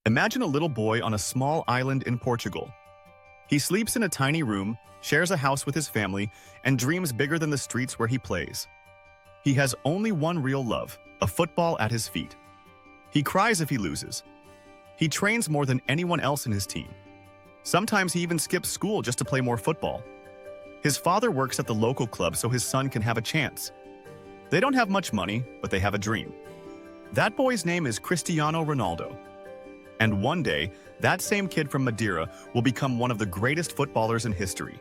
Imagine a little boy on a small island in Portugal. He sleeps in a tiny room, shares a house with his family, and dreams bigger than the streets where he plays. He has only one real love, a football at his feet. He cries if he loses. He trains more than anyone else in his team. Sometimes he even skips school just to play more football. His father works at the local club so his son can have a chance. They don't have much money, but they have a dream. That boy's name is Cristiano Ronaldo. And one day, that same kid from Madeira will become one of the greatest footballers in history.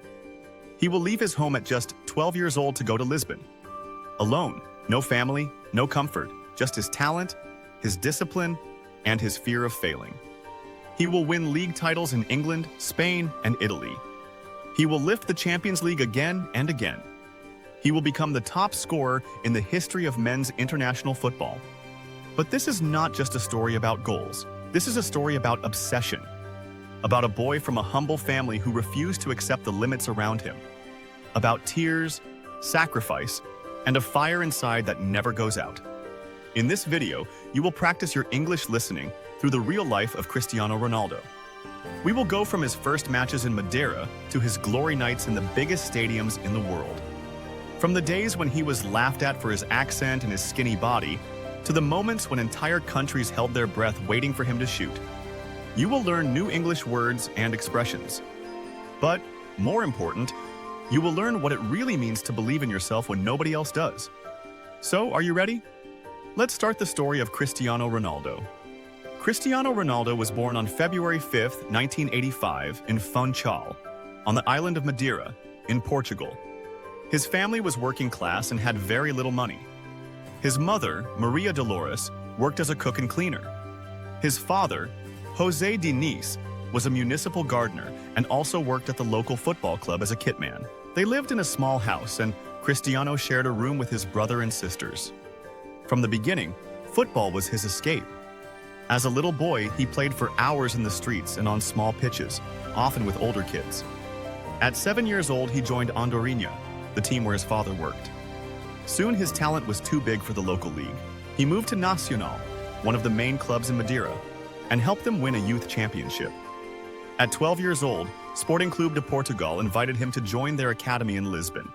He will leave his home at just 12 years old to go to Lisbon. Alone, no family, no comfort, just his talent, his discipline, and his fear of failing. He will win league titles in England, Spain, and Italy. He will lift the Champions League again and again. He will become the top scorer in the history of men's international football. But this is not just a story about goals. This is a story about obsession. About a boy from a humble family who refused to accept the limits around him. About tears, sacrifice, and a fire inside that never goes out. In this video, you will practice your English listening through the real life of Cristiano Ronaldo. We will go from his first matches in Madeira to his glory nights in the biggest stadiums in the world. From the days when he was laughed at for his accent and his skinny body, to the moments when entire countries held their breath waiting for him to shoot. You will learn new English words and expressions. But, more important, you will learn what it really means to believe in yourself when nobody else does. So, are you ready? Let's start the story of Cristiano Ronaldo. Cristiano Ronaldo was born on February 5, 1985, in Funchal, on the island of Madeira, in Portugal. His family was working class and had very little money. His mother, Maria Dolorosa, worked as a cook and cleaner. His father, José Diniz, was a municipal gardener and also worked at the local football club as a kitman. They lived in a small house, and Cristiano shared a room with his brother and sisters. From the beginning, football was his escape. As a little boy, he played for hours in the streets and on small pitches, often with older kids. At 7 years old, he joined Andorinha, the team where his father worked. Soon his talent was too big for the local league. He moved to Nacional, one of the main clubs in Madeira, and helped them win a youth championship. At 12 years old, Sporting Clube de Portugal invited him to join their academy in Lisbon.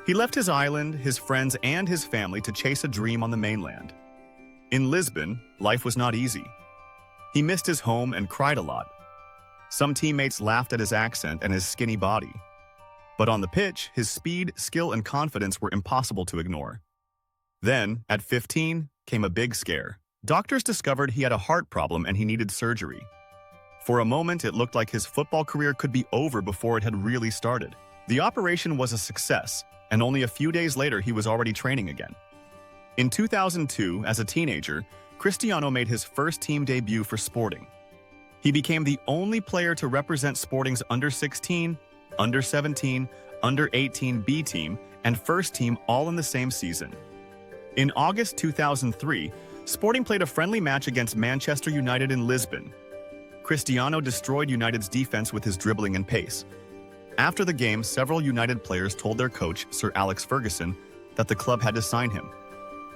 He left his island, his friends, and his family to chase a dream on the mainland. In Lisbon, life was not easy. He missed his home and cried a lot. Some teammates laughed at his accent and his skinny body. But on the pitch, his speed, skill, and confidence were impossible to ignore. Then, at 15, came a big scare. Doctors discovered he had a heart problem and he needed surgery. For a moment, it looked like his football career could be over before it had really started. The operation was a success, and only a few days later he was already training again. In 2002, as a teenager, Cristiano made his first team debut for Sporting. He became the only player to represent Sporting's under-16, under-17, under-18 B team, and first team all in the same season. In August 2003, Sporting played a friendly match against Manchester United in Lisbon. Cristiano destroyed United's defense with his dribbling and pace. After the game, several United players told their coach, Sir Alex Ferguson, that the club had to sign him.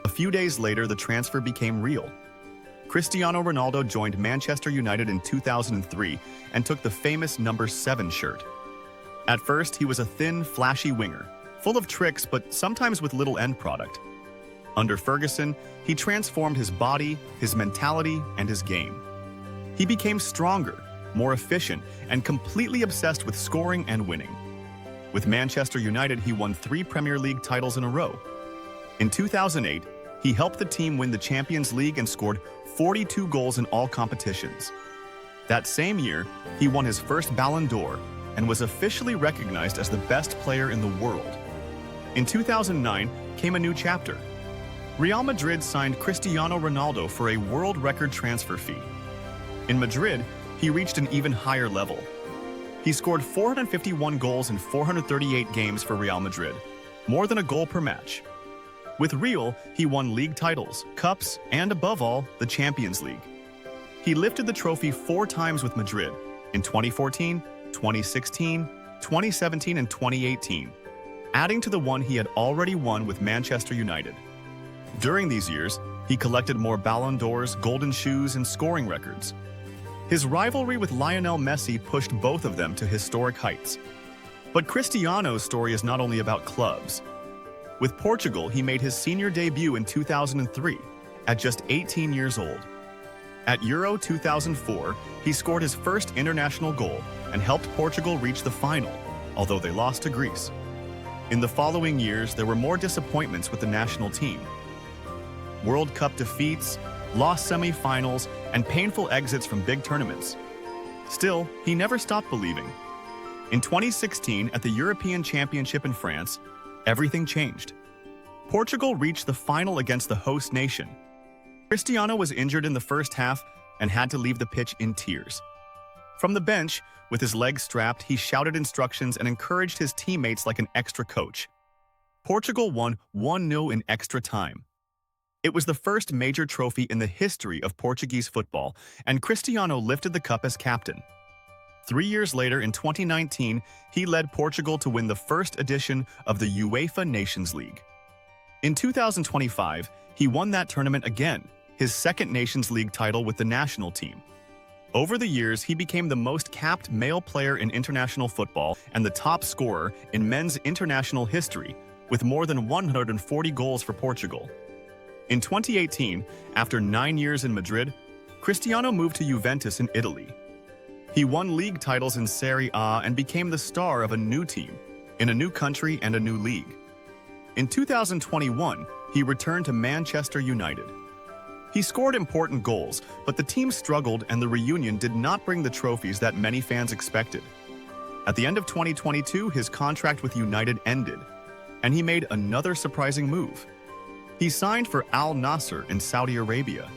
A few days later, the transfer became real. Cristiano Ronaldo joined Manchester United in 2003 and took the famous number 7 shirt. At first, he was a thin, flashy winger, full of tricks but sometimes with little end product. Under Ferguson, he transformed his body, his mentality, and his game. He became stronger, more efficient, and completely obsessed with scoring and winning. With Manchester United, he won 3 Premier League titles in a row. In 2008, he helped the team win the Champions League and scored 42 goals in all competitions. That same year, he won his first Ballon d'Or and was officially recognized as the best player in the world. In 2009 came a new chapter. Real Madrid signed Cristiano Ronaldo for a world record transfer fee. In Madrid, he reached an even higher level. He scored 451 goals in 438 games for Real Madrid, more than a goal per match. With Real, he won league titles, cups, and above all, the Champions League. He lifted the trophy 4 times with Madrid, in 2014, 2016, 2017, and 2018, adding to the one he had already won with Manchester United. During these years, he collected more Ballon d'Ors, golden shoes, and scoring records. His rivalry with Lionel Messi pushed both of them to historic heights. But Cristiano's story is not only about clubs. With Portugal, he made his senior debut in 2003, at just 18 years old. At Euro 2004, he scored his first international goal and helped Portugal reach the final, although they lost to Greece. In the following years, there were more disappointments with the national team. World Cup defeats, lost semi-finals, and painful exits from big tournaments. Still, he never stopped believing. In 2016, at the European Championship in France, everything changed. Portugal reached the final against the host nation. Cristiano was injured in the first half and had to leave the pitch in tears. From the bench, with his legs strapped, he shouted instructions and encouraged his teammates like an extra coach. Portugal won 1-0 in extra time. It was the first major trophy in the history of Portuguese football, and Cristiano lifted the cup as captain. 3 years later, in 2019, he led Portugal to win the first edition of the UEFA Nations League. In 2025, he won that tournament again, his second Nations League title with the national team. Over the years, he became the most capped male player in international football and the top scorer in men's international history, with more than 140 goals for Portugal. In 2018, after 9 years in Madrid, Cristiano moved to Juventus in Italy. He won league titles in Serie A and became the star of a new team, in a new country and a new league. In 2021, he returned to Manchester United. He scored important goals, but the team struggled and the reunion did not bring the trophies that many fans expected. At the end of 2022, his contract with United ended, and he made another surprising move. He signed for Al Nassr in Saudi Arabia.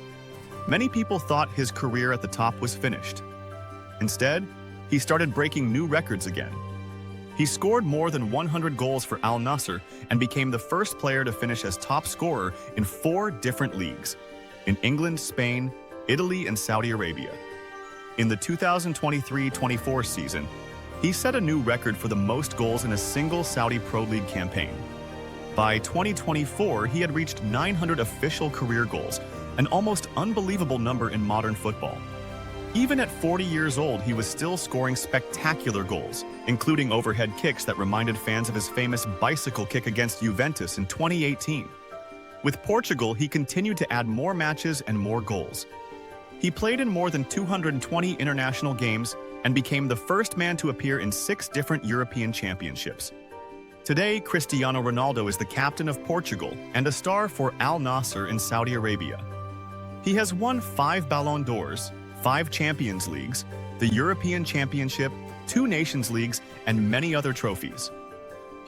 Many people thought his career at the top was finished. Instead, he started breaking new records again. He scored more than 100 goals for Al Nassr and became the first player to finish as top scorer in 4 different leagues, in England, Spain, Italy, and Saudi Arabia. In the 2023-24 season, he set a new record for the most goals in a single Saudi Pro League campaign. By 2024, he had reached 900 official career goals, an almost unbelievable number in modern football. Even at 40 years old, he was still scoring spectacular goals, including overhead kicks that reminded fans of his famous bicycle kick against Juventus in 2018. With Portugal, he continued to add more matches and more goals. He played in more than 220 international games and became the first man to appear in 6 different European championships. Today, Cristiano Ronaldo is the captain of Portugal and a star for Al Nassr in Saudi Arabia. He has won 5 Ballon d'Ors, 5 Champions Leagues, the European Championship, 2 Nations Leagues, and many other trophies.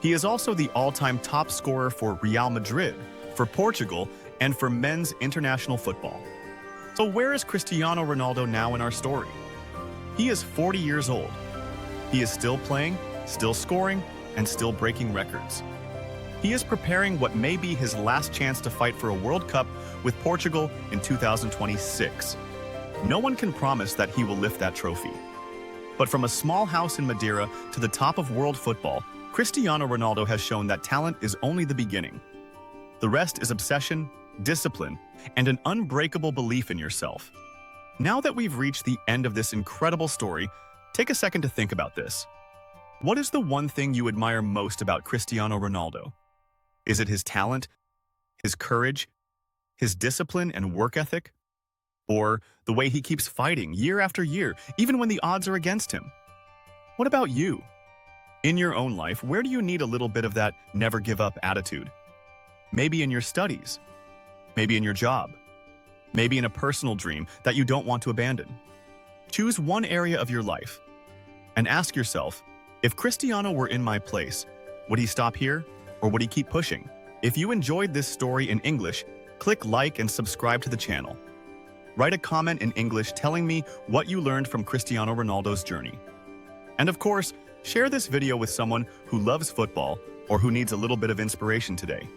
He is also the all-time top scorer for Real Madrid, for Portugal, and for men's international football. So where is Cristiano Ronaldo now in our story? He is 40 years old. He is still playing, still scoring, and still breaking records. He is preparing what may be his last chance to fight for a World Cup with Portugal in 2026. No one can promise that he will lift that trophy. But from a small house in Madeira to the top of world football, Cristiano Ronaldo has shown that talent is only the beginning. The rest is obsession, discipline, and an unbreakable belief in yourself. Now that we've reached the end of this incredible story, take a second to think about this. What is the one thing you admire most about Cristiano Ronaldo? Is it his talent, his courage, his discipline and work ethic? Or the way he keeps fighting year after year, even when the odds are against him? What about you? In your own life, where do you need a little bit of that never give up attitude? Maybe in your studies, maybe in your job, maybe in a personal dream that you don't want to abandon. Choose one area of your life and ask yourself, if Cristiano were in my place, would he stop here or would he keep pushing? If you enjoyed this story in English, click like and subscribe to the channel. Write a comment in English telling me what you learned from Cristiano Ronaldo's journey. And of course, share this video with someone who loves football or who needs a little bit of inspiration today.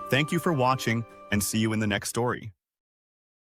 Thank you for watching and see you in the next story.